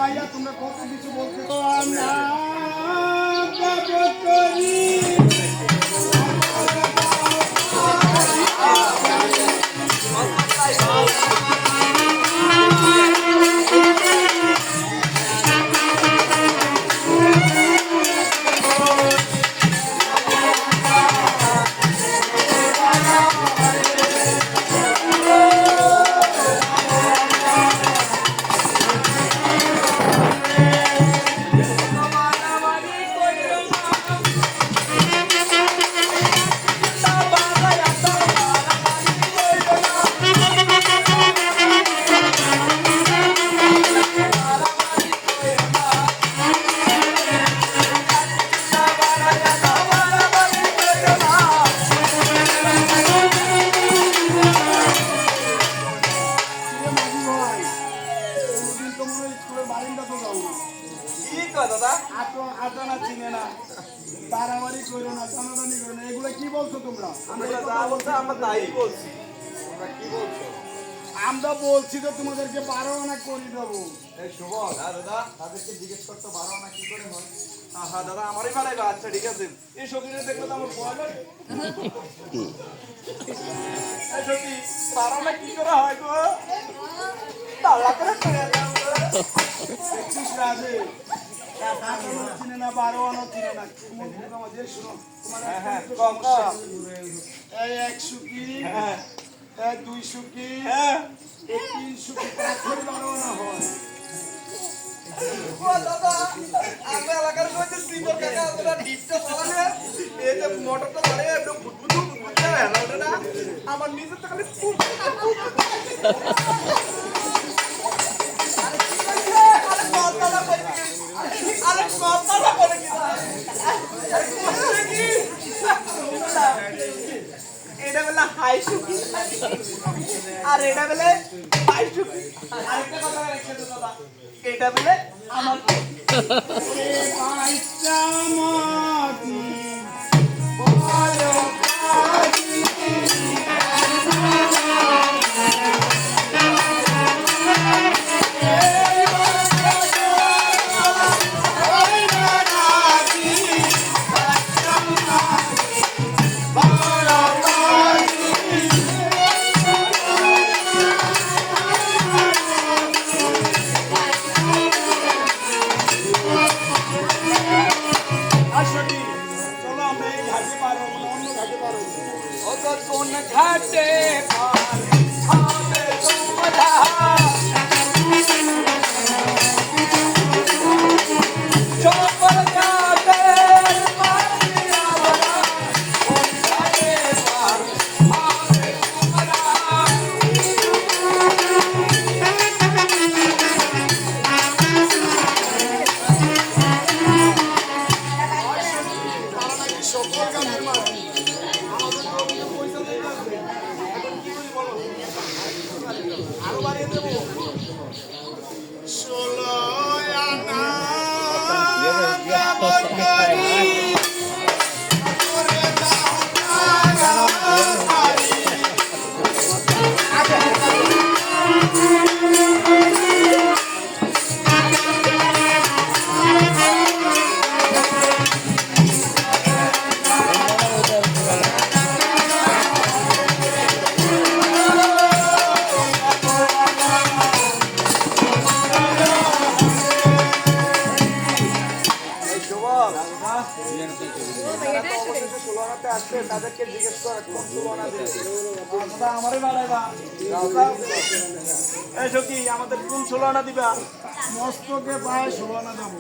আইয়া তোমরা কত কিছু বলতে না করি আমরা বলছি তো তোমাদেরকে 12 আনা করে দেবো। তাদেরকে জিজ্ঞেস করতে 12 আনা কি করে হয়? হ্যাঁ দাদা আমারই বাড়াইবা। আচ্ছা ঠিক আছে। এই শরীরে দেখলে তো আমার ভয় লাগে। সত্যি 12 আনা কি করে হয় গো? তালা করে করে দাও। দেখছিস রাজে চিনে না 12 আনা চিনে না তোমাদের শুনো তোমার এই 100 কি 200 কি 300 কি 12 আনা হয়। দাদা আমি এলাকার মধ্যে সিনিয়র কাকা ওরা ডিপটা চালানে এই যে মোটরটা চালায় একদম বুদবুদু বুদবুদু হেলাওটা না আমার নিজে তো খালি এটা বলে হাই সুখী আর এটা বলে হাই সুখী। আরেকটা কথা রেখে দে দাদা এটা বলে আমার ঘাটে তাদেরকে জিজ্ঞেস করা কোন তুলনা দেবে আমারই বাড়াইবা। এই সখী আমাদের কোন 16 আনা দিবা? মস্তকে পায় 16 আনা দেবো।